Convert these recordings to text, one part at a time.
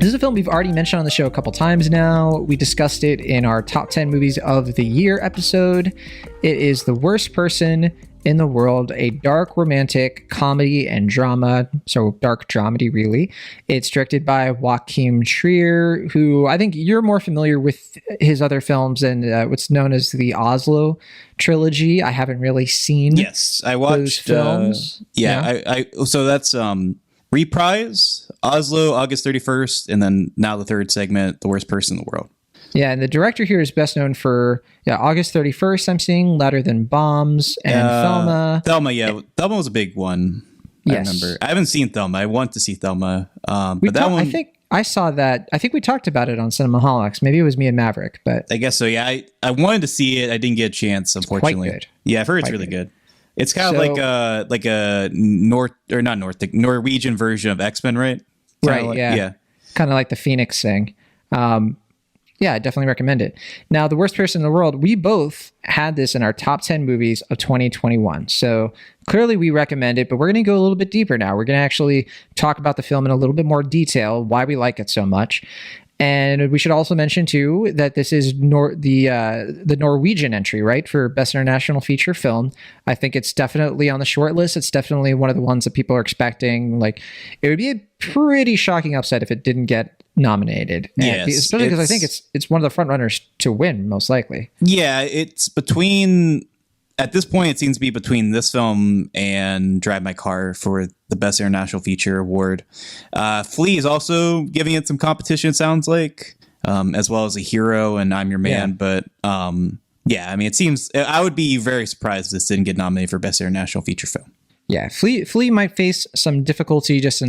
This is a film we've already mentioned on the show a couple times now. We discussed it in our top 10 movies of the year episode. It is The Worst Person in the World, a dark romantic comedy and drama, so dark dramedy really. It's directed by Joachim Trier, who I think you're more familiar with his other films and what's known as the Oslo Trilogy. I haven't really seen I watched those films. So that's Reprise, Oslo, August 31st, and then now the third segment, The Worst Person in the World. Yeah, and the director here is best known for August 31st, I'm seeing, Louder Than Bombs, and Thelma. Thelma was a big one. Yes. I remember. I haven't seen Thelma. I want to see Thelma. But that one, I think I saw that. I think we talked about it on Cinemaholics. Maybe it was me and Maverick, but I guess so. Yeah, I wanted to see it. I didn't get a chance, unfortunately. It's quite good. Yeah, I've heard it's really good. It's kind of like a Norwegian version of X-Men, right? Right. Yeah. Kind of like the Phoenix thing. Yeah, I definitely recommend it. Now, The Worst Person in the World, we both had this in our top 10 movies of 2021. So clearly we recommend it, but we're going to go a little bit deeper now. We're going to actually talk about the film in a little bit more detail, why we like it so much. And we should also mention, too, that this is the Norwegian entry, right, for Best International Feature Film. I think it's definitely on the short list. It's definitely one of the ones that people are expecting. Like, it would be a pretty shocking upset if it didn't get nominated. Yes, especially because I think it's one of the front runners to win, most likely. Yeah, it's between... At this point, it seems to be between this film and Drive My Car for the Best International Feature Award. Flea is also giving it some competition, it sounds like, as well as A Hero and I'm Your Man. Yeah. But I mean, it seems... I would be very surprised if this didn't get nominated for Best International Feature Film. Yeah, Flea might face some difficulty just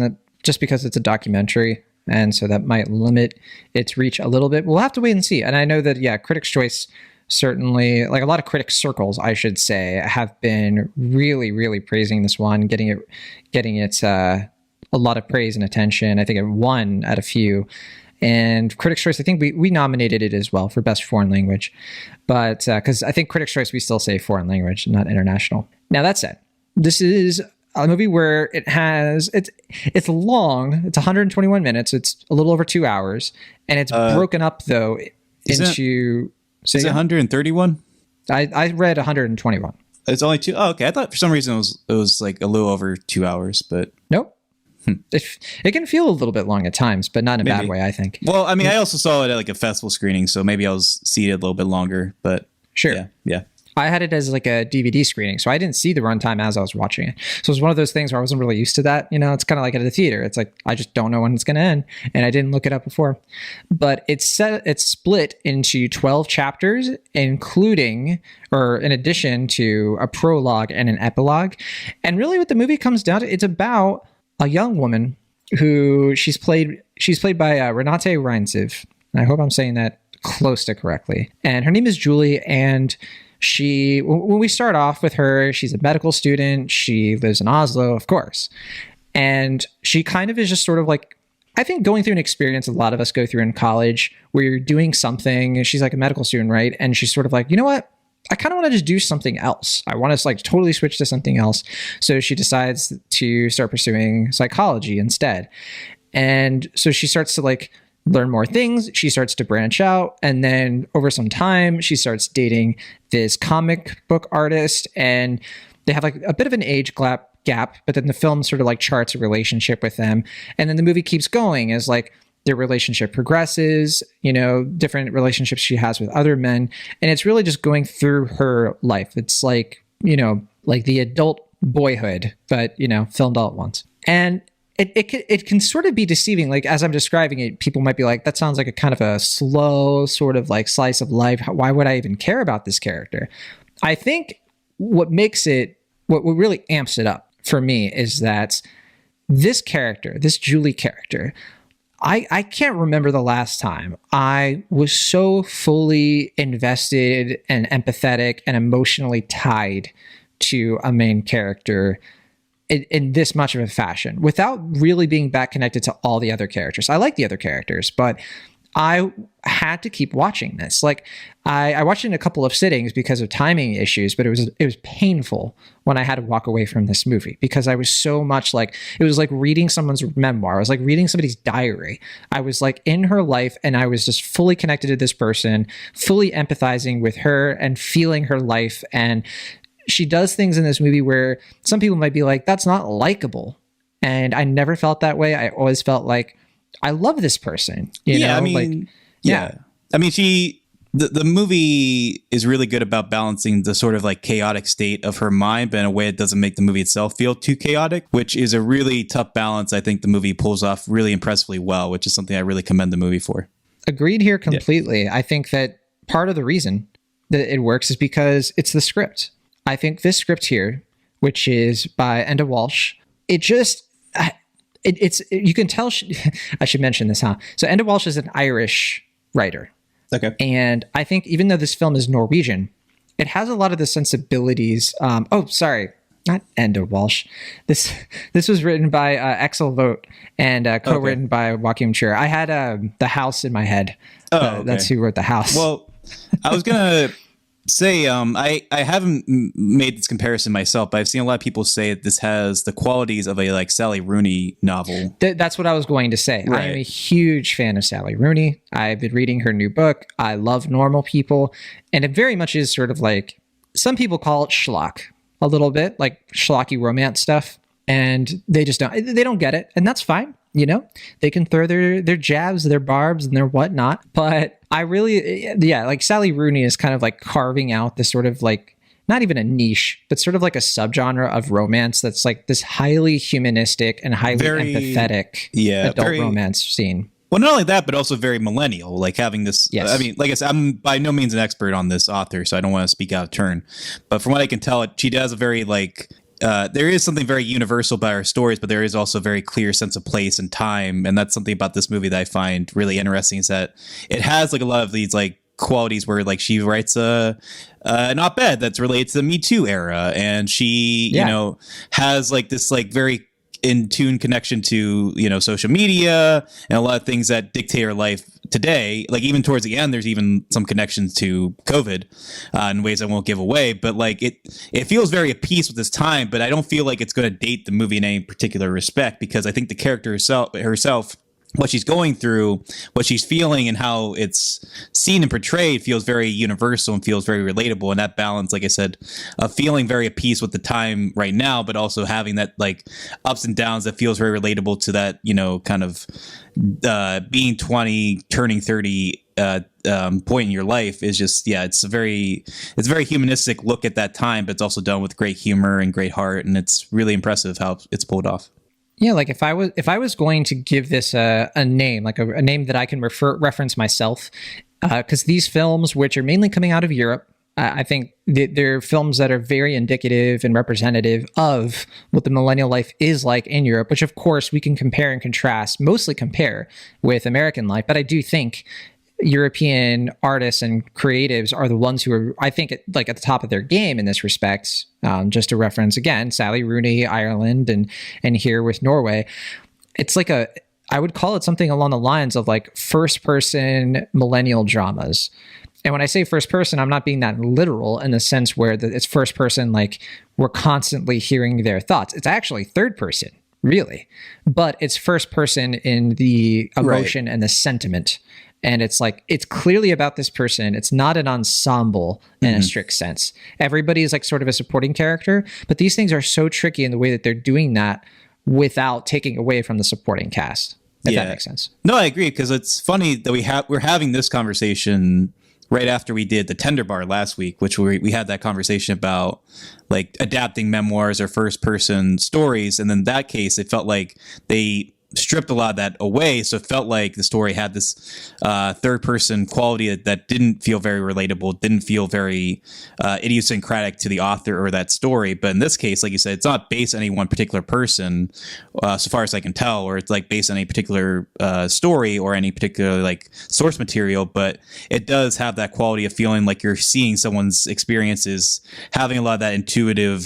because it's a documentary, and so that might limit its reach a little bit. We'll have to wait and see. And I know that, Critics' Choice... certainly, like a lot of critics circles, I should say, have been really, really praising this one, getting it a lot of praise and attention. I think it won at a few. And Critics' Choice, I think we nominated it as well for Best Foreign Language. But because I think Critics' Choice, we still say foreign language, not international. Now, that said, this is a movie where it's long. It's 121 minutes. It's a little over 2 hours. And it's broken up, though, into... Is it 131? I read 121. It's only two. Oh, okay. I thought for some reason it was like a little over 2 hours, but nope. It can feel a little bit long at times, but not in a bad way, I think. Well, I mean, I also saw it at like a festival screening, so maybe I was seated a little bit longer, but sure. Yeah. I had it as like a DVD screening, so I didn't see the runtime as I was watching it. So it was one of those things where I wasn't really used to that. It's kind of like at the theater. It's like, I just don't know when it's going to end, and I didn't look it up before. But it's split into 12 chapters, in addition to a prologue and an epilogue. And really what the movie comes down to, it's about a young woman who she's played by Renate Reinsve. I hope I'm saying that close to correctly. And her name is Julie, and when we start off with her, she's a medical student. She lives in Oslo, of course. And she kind of is just sort of like, I think, going through an experience a lot of us go through in college where you're doing something, and she's like a medical student, right? And she's sort of like, you know what? I kind of want to just do something else. I want to like totally switch to something else. So she decides to start pursuing psychology instead. And so she starts to like learn more things. She starts to branch out. And then over some time, she starts dating this comic book artist. And they have like a bit of an age gap, but then the film sort of like charts a relationship with them. And then the movie keeps going as like their relationship progresses, different relationships she has with other men. And it's really just going through her life. It's like, like the adult boyhood, but, filmed all at once. And it can sort of be deceiving. Like, as I'm describing it, people might be like, that sounds like a kind of a slow sort of like slice of life. Why would I even care about this character? I think what really amps it up for me is that this Julie character, I can't remember the last time I was so fully invested and empathetic and emotionally tied to a main character in this much of a fashion without really being back connected to all the other characters. I like the other characters, but I had to keep watching this. Like I watched it in a couple of sittings because of timing issues, but it was painful when I had to walk away from this movie because I was so much like, it was like reading someone's memoir. I was like reading somebody's diary. I was like in her life and I was just fully connected to this person, fully empathizing with her and feeling her life. And she does things in this movie where some people might be like, that's not likable. And I never felt that way. I always felt like, I love this person. You know? I mean, yeah. I mean, the movie is really good about balancing the sort of like chaotic state of her mind, but in a way it doesn't make the movie itself feel too chaotic, which is a really tough balance. I think the movie pulls off really impressively well, which is something I really commend the movie for. Agreed here completely. Yeah. I think that part of the reason that it works is because it's the script. I think this script here, which is by Enda Walsh, it just... you can tell I should mention this, huh? So Enda Walsh is an Irish writer. Okay. And I think even though this film is Norwegian, it has a lot of the sensibilities. Sorry, not Enda Walsh. This was written by Axel Vogt and co-written by Joachim Trier. I had The House in my head. That's who wrote The House. Well, I was going to say, I haven't made this comparison myself, but I've seen a lot of people say that this has the qualities of a like Sally Rooney novel. That's what I was going to say. Right. I am a huge fan of Sally Rooney. I've been reading her new book. I love Normal People. And it very much is sort of like, some people call it schlock a little bit, like schlocky romance stuff. And they don't get it. And that's fine. You know, they can throw their jabs, their barbs and their whatnot. But I really, like Sally Rooney is kind of like carving out this sort of like, not even a niche, but sort of like a subgenre of romance that's like this highly humanistic and highly empathetic adult romance scene. Well, not only that, but also very millennial, like having this. Yes. I mean, like I said, I'm by no means an expert on this author, so I don't want to speak out of turn. But from what I can tell, she does a very like, there is something very universal by her stories, but there is also a very clear sense of place and time. And that's something about this movie that I find really interesting, is that it has like a lot of these like qualities where like she writes an op-ed that's related to the Me Too era. And she, you know, has like this like very in tune connection to, you know, social media and a lot of things that dictate her life today. Like even towards the end, there's even some connections to COVID in ways I won't give away, but like it feels very at peace with this time, but I don't feel like it's going to date the movie in any particular respect, because I think the character herself, what she's going through, what she's feeling, and how it's seen and portrayed feels very universal and feels very relatable. And that balance, like I said, of feeling very at peace with the time right now, but also having that like ups and downs that feels very relatable to that, you know, kind of being 20, turning 30 point in your life is just, it's a very humanistic look at that time, but it's also done with great humor and great heart. And it's really impressive how it's pulled off. Yeah, like if I was going to give this a name, like a name that I can reference myself, because these films, which are mainly coming out of Europe, I think they're films that are very indicative and representative of what the millennial life is like in Europe, which of course we can compare and contrast, mostly compare with American life. But I do think European artists and creatives are the ones who are, I think, at the top of their game in this respect. Just to reference again, Sally Rooney, Ireland, and here with Norway, it's like I would call it something along the lines of like first person millennial dramas. And when I say first person, I'm not being that literal in the sense where it's first person, like we're constantly hearing their thoughts. It's actually third person, really, but it's first person in the emotion and the sentiment. And it's like, it's clearly about this person. It's not an ensemble in a strict sense. Everybody is like sort of a supporting character, but these things are so tricky in the way that they're doing that without taking away from the supporting cast. If that makes sense. No, I agree, because it's funny that we're having this conversation right after we did the Tender Bar last week, which we had that conversation about like adapting memoirs or first person stories. And in that case, it felt like they stripped a lot of that away, so it felt like the story had this third person quality that didn't feel very relatable, didn't feel very idiosyncratic to the author or that story. But in this case, like you said, it's not based on any one particular person, so far as I can tell, or it's like based on any particular story or any particular like source material, but it does have that quality of feeling like you're seeing someone's experiences, having a lot of that intuitive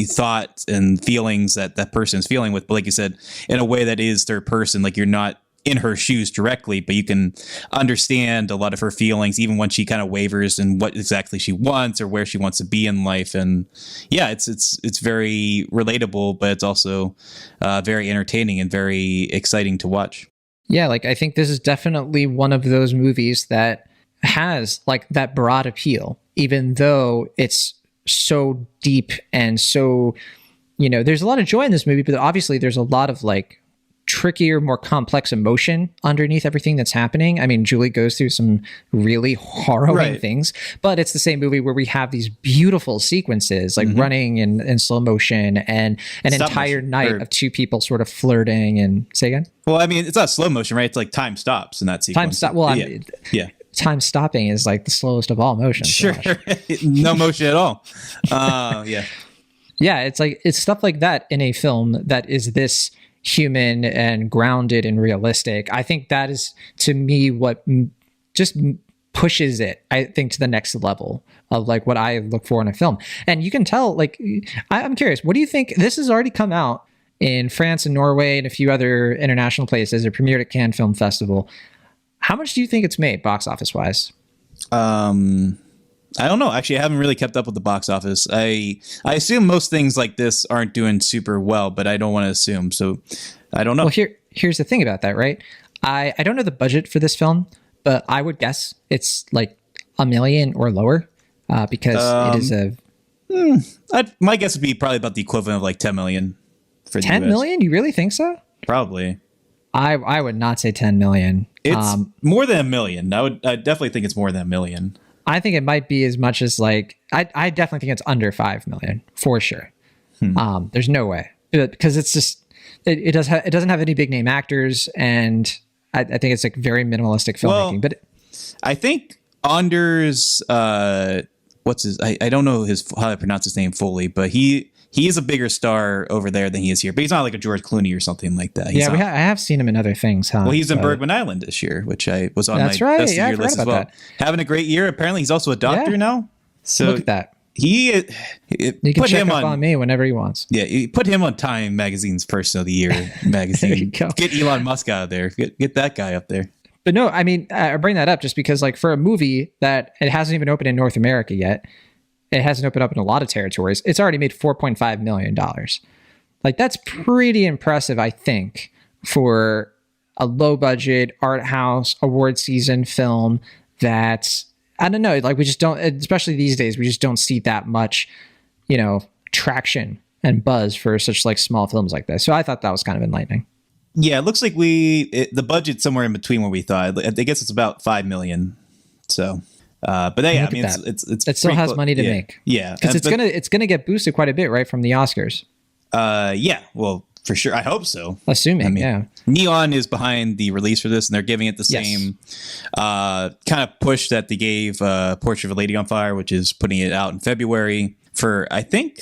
thought and feelings that person is feeling with, but like you said, in a way that is third person, like you're not in her shoes directly, but you can understand a lot of her feelings, even when she kind of wavers in what exactly she wants or where she wants to be in life. And yeah, it's very relatable, but it's also very entertaining and very exciting to watch. Yeah, like I think this is definitely one of those movies that has like that broad appeal, even though it's so deep and so, there's a lot of joy in this movie, but obviously there's a lot of like trickier, more complex emotion underneath everything that's happening. I mean, Julie goes through some really harrowing things, but it's the same movie where we have these beautiful sequences, like running in slow motion and an entire night of two people sort of flirting and say again. Well, I mean, it's not slow motion, right? It's like time stops in that sequence. Time stop. Well, yeah. Time stopping is like the slowest of all motions. Sure. No motion at all. Yeah. Yeah. It's stuff like that in a film that is this human and grounded and realistic. I think that is, to me, what just pushes it, I think, to the next level of like what I look for in a film. And you can tell, like, I'm curious, what do you think? This has already come out in France and Norway and a few other international places. It premiered at Cannes Film Festival. How much do you think it's made box office wise? I don't know. Actually, I haven't really kept up with the box office. I assume most things like this aren't doing super well, but I don't want to assume. So I don't know. Well, here's the thing about that, right? I don't know the budget for this film, but I would guess it's like $1 million or lower because it is a... my guess would be probably about the equivalent of like 10 million for the 10 US. million? You really think so? Probably. I would not say 10 million. It's more than $1 million. I definitely think it's more than $1 million. I think it might be as much as like, I definitely think it's under 5 million for sure. There's no way, because it's just, it doesn't have any big name actors. And I think it's like very minimalistic filmmaking, but I think Anders, what's his, I don't know how to pronounce his name fully, but he is a bigger star over there than he is here, but he's not like a George Clooney or something like that. I have seen him in other things. Well, he's in Bergman Island this year, which I was on my best of year list as well. That. Having a great year. Apparently, he's also a doctor now. So look at that. You can put check him on me whenever he wants. Yeah, you put him on Time Magazine's Person of the Year magazine. There you go. Get Elon Musk out of there. Get that guy up there. But no, I mean, I bring that up just because, like, for a movie that it hasn't even opened in North America yet. It hasn't opened up in a lot of territories. It's already made $4.5 million. Like, that's pretty impressive, I think, for a low budget art house award season film that, I don't know, like we just don't, especially these days, we just don't see that much, traction and buzz for such like small films like this. So I thought that was kind of enlightening. Yeah, it looks like the budget's somewhere in between what we thought. I guess it's about 5 million. So... but yeah, I mean, it still has money to make. Yeah, because it's gonna get boosted quite a bit, right, from the Oscars. Yeah, well, for sure, I hope so. Assuming, yeah. Neon is behind the release for this, and they're giving it the same kind of push that they gave Portrait of a Lady on Fire, which is putting it out in February for, I think,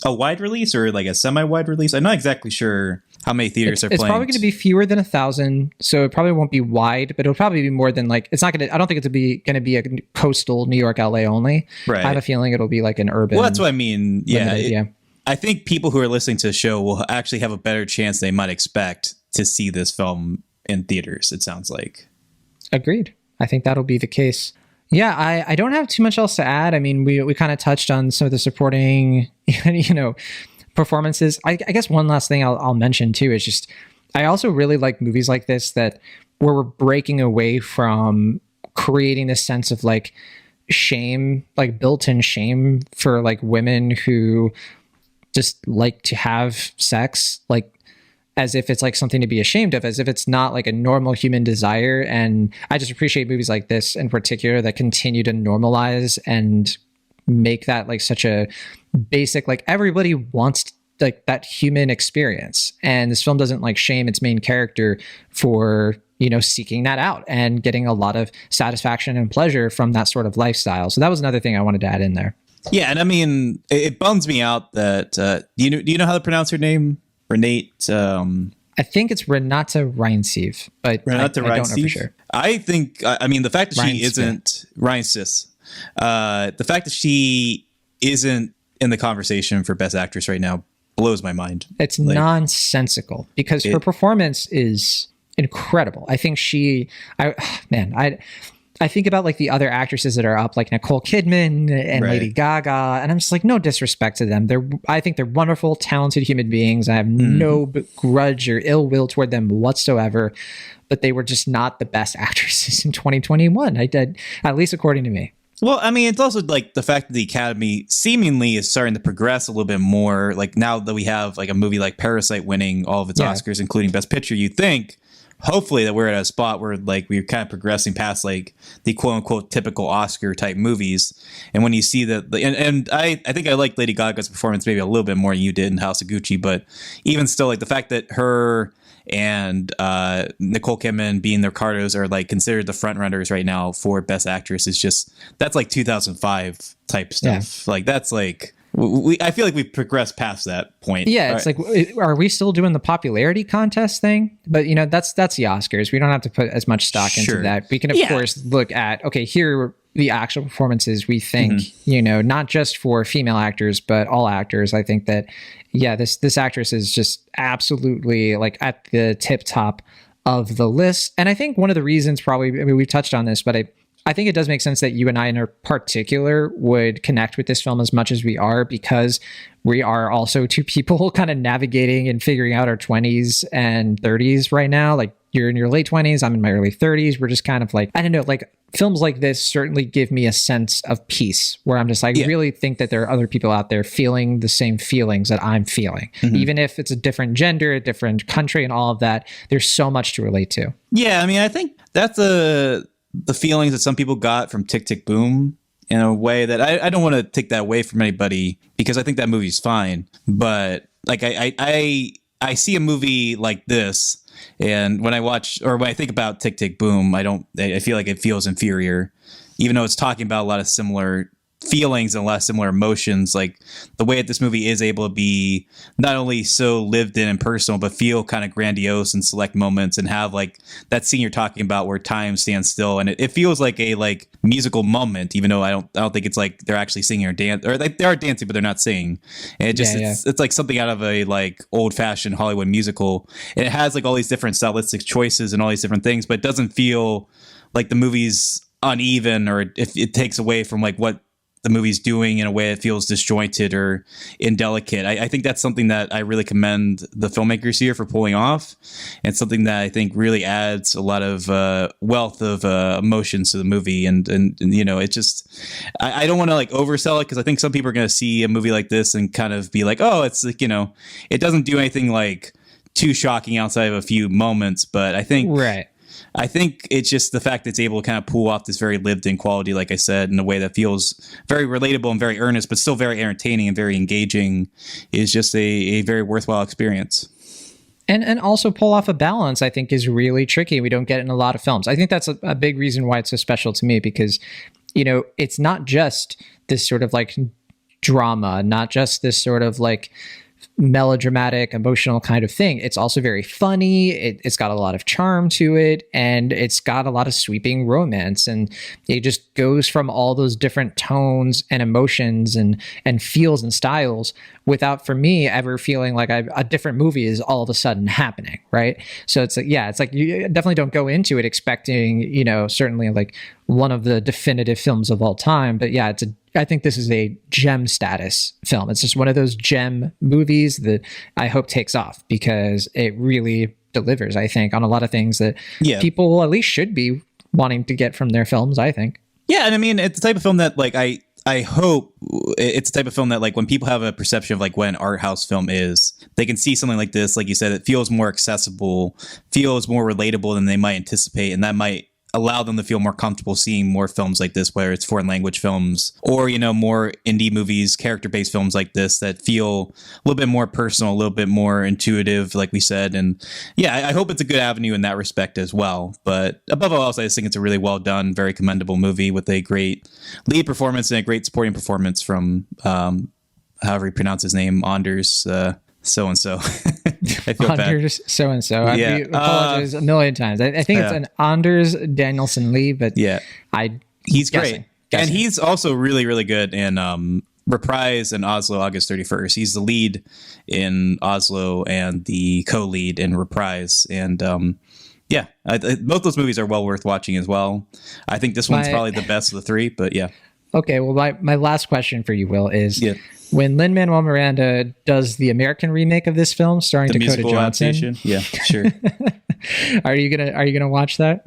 a wide release or like a semi-wide release. I'm not exactly sure how many theaters are playing. It's probably going to be fewer than 1,000, so it probably won't be wide, but it'll probably be more than like, it's not going to, I don't think it's going to be a coastal New York, LA only. Right. I have a feeling it'll be like an urban. Well, that's what I mean. Yeah. Yeah. I think people who are listening to the show will actually have a better chance than they might expect to see this film in theaters, it sounds like. Agreed. I think that'll be the case. Yeah, I don't have too much else to add. I mean, we kind of touched on some of the supporting, performances. I guess one last thing I'll mention too is just, I also really like movies like this where we're breaking away from creating this sense of like shame, like built-in shame for like women who just like to have sex, like as if it's like something to be ashamed of, as if it's not like a normal human desire. And I just appreciate movies like this in particular that continue to normalize and make that like such a basic, like everybody wants like that human experience. And this film doesn't like shame its main character for, seeking that out and getting a lot of satisfaction and pleasure from that sort of lifestyle. So that was another thing I wanted to add in there. Yeah. And I mean, it bums me out that, do you know how to pronounce her name? Renate, I think it's Renate Reinsve, but I don't know for sure. I think, the fact that she isn't Reinsve, the fact that she isn't in the conversation for Best Actress right now blows my mind. It's nonsensical because her performance is incredible. I think I think about like the other actresses that are up, like Nicole Kidman and Right. Lady Gaga, and I'm just like, no disrespect to them. I think they're wonderful, talented human beings. I have no grudge or ill will toward them whatsoever, but they were just not the best actresses in 2021. I did, at least according to me. Well, I mean, it's also like the fact that the Academy seemingly is starting to progress a little bit more. Like now that we have like a movie like Parasite winning all of its Oscars, including Best Picture, you think hopefully that we're at a spot where like we're kind of progressing past like the quote unquote typical Oscar type movies. And when you see that, and I think I like Lady Gaga's performance maybe a little bit more than you did in House of Gucci, but even still, like the fact that her and Nicole Kidman being the Ricardos are like considered the front runners right now for Best Actress is just, that's like 2005 type stuff. Yeah. Like that's like, I feel like we've progressed past that point. Yeah, it's like, are we still doing the popularity contest thing? But you know, that's the Oscars. We don't have to put as much stock into that. We can of course look at, okay, here are the actual performances we think, you know, not just for female actors, but all actors. I think that, yeah, this actress is just absolutely like at the tip top of the list. And I think one of the reasons probably, I mean, we've touched on this, but I think it does make sense that you and I in particular would connect with this film as much as we are, because we are also two people kind of navigating and figuring out our 20s and 30s right now. Like you're in your late 20s, I'm in my early 30s. We're just kind of like, I don't know, like films like this certainly give me a sense of peace where I'm just like, really think that there are other people out there feeling the same feelings that I'm feeling. Even if it's a different gender, a different country and all of that, there's so much to relate to. Yeah, I mean, I think that's the feelings that some people got from Tick, Tick, Boom in a way that I don't want to take that away from anybody, because I think that movie's fine. But like I see a movie like this, and when I watch or when I think about Tick, Tick, Boom, I feel like it feels inferior, even though it's talking about a lot of similar feelings and a lot of similar emotions. Like the way that this movie is able to be not only so lived in and personal, but feel kind of grandiose in select moments, and have like that scene you're talking about where time stands still, and it feels like a like musical moment, even though I don't think it's like they're actually singing or dance, or like they are dancing but they're not singing. And it just it's like something out of a like old fashioned Hollywood musical, and it has like all these different stylistic choices and all these different things, but it doesn't feel like the movie's uneven, or if it takes away from like what the movie's doing in a way that feels disjointed or indelicate. I think that's something that I really commend the filmmakers here for pulling off, and something that I think really adds a lot of wealth of emotions to the movie. And you know, it just, I don't want to like oversell it, because I think some people are going to see a movie like this and kind of be like, oh, it's like, you know, it doesn't do anything like too shocking outside of a few moments. But I think I think it's just the fact that it's able to kind of pull off this very lived-in quality, like I said, in a way that feels very relatable and very earnest, but still very entertaining and very engaging, is just a very worthwhile experience. And also pull off a balance, I think, is really tricky. We don't get it in a lot of films. I think that's a big reason why it's so special to me, because, you know, it's not just this sort of like drama, not just this sort of like melodramatic, emotional kind of thing. It's also very funny. It's got a lot of charm to it, and it's got a lot of sweeping romance, and it just goes from all those different tones and emotions and feels and styles without, for me, ever feeling like a different movie is all of a sudden happening, right? So it's like, yeah, it's like you definitely don't go into it expecting, you know, certainly like one of the definitive films of all time, but yeah, I think this is a gem status film. It's just one of those gem movies that I hope takes off, because it really delivers, I think, on a lot of things that people at least should be wanting to get from their films, I think. Yeah, and I mean, it's the type of film that like I hope it's the type of film that like when people have a perception of like what an art house film is, they can see something like this, like you said, it feels more accessible, feels more relatable than they might anticipate, and that might allow them to feel more comfortable seeing more films like this, whether it's foreign language films or, you know, more indie movies, character-based films like this that feel a little bit more personal, a little bit more intuitive, like we said. And yeah, I hope it's a good avenue in that respect as well. But above all else, I just think it's a really well done, very commendable movie with a great lead performance and a great supporting performance from, however you pronounce his name, Anders so-and-so. I feel Anders bad. So-and-so. I apologize a million times. I think it's an Anders Danielson Lee, but yeah, he's guessing. Great. And he's also really, really good in Reprise and Oslo August 31st. He's the lead in Oslo and the co-lead in Reprise. And Yeah, both those movies are well worth watching as well. I think this one's probably the best of the three, but yeah. Okay, well, my last question for you, Will, is when Lin-Manuel Miranda does the American remake of this film starring Dakota Johnson. Adaptation? Yeah, sure. Are you gonna watch that?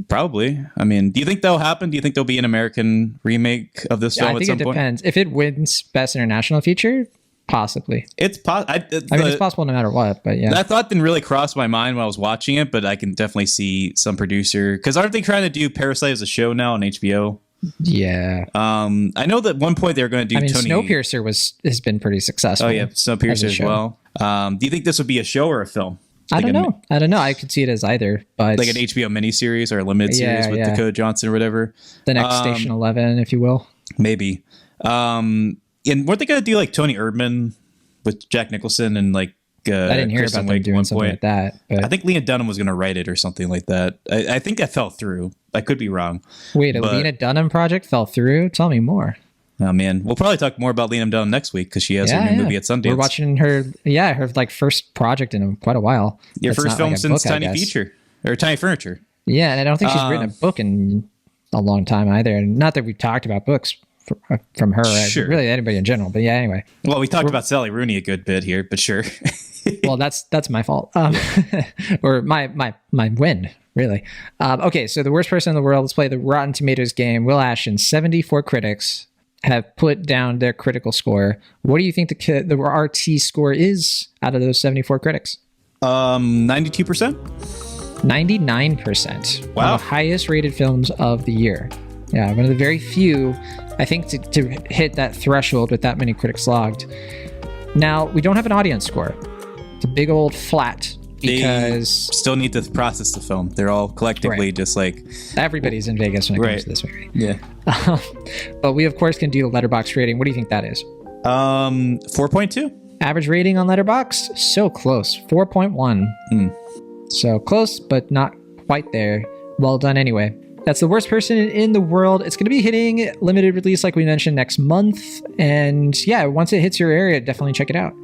Probably. I mean, do you think that'll happen? Do you think there'll be an American remake of this film at some point? I think it depends. If it wins Best International Feature, possibly. It's it's possible no matter what, but yeah. That thought didn't really cross my mind when I was watching it, but I can definitely see some producer, because aren't they trying to do Parasite as a show now on HBO? Yeah. I know that at one point they were going to do Tony... Snowpiercer has been pretty successful. Oh yeah, Snowpiercer as well. Do you think this would be a show or a film? I don't know. I could see it as either, but like an HBO miniseries or a limited series with Dakota Johnson or whatever. The next Station 11, if you will. Maybe. And weren't they going to do like Tony Erdmann with Jack Nicholson and like I didn't hear about them doing something like that. But I think Lena Dunham was going to write it or something like that. I think that fell through. I could be wrong. Wait, a Lena Dunham project fell through? Tell me more. Oh man, we'll probably talk more about Lena Dunham next week because she has her new movie at Sundance. We're watching her like first project in quite a while. Your first film since Tiny Feature or Tiny Furniture. Yeah, and I don't think she's written a book in a long time either. And not that we've talked about books from her, really anybody in general. But yeah, anyway. Well, we talked about Sally Rooney a good bit here, but sure. Well, that's my fault, or my win. Really. Okay, so the worst person in the world. Let's play the Rotten Tomatoes game. Will Ashton, 74 critics have put down their critical score. What do you think the RT score is out of those 74 critics? 92%? 99%. Wow. One of the highest rated films of the year. Yeah, one of the very few, I think, to hit that threshold with that many critics logged. Now, we don't have an audience score. It's a big old flat. Because they still need to process the film. They're all collectively just like... Everybody's in Vegas when it comes to this movie. Yeah. But we, of course, can do the Letterboxd rating. What do you think that is? 4.2. Average rating on Letterboxd? So close. 4.1. So close, but not quite there. Well done anyway. That's the worst person in the world. It's going to be hitting limited release, like we mentioned, next month. And yeah, once it hits your area, definitely check it out.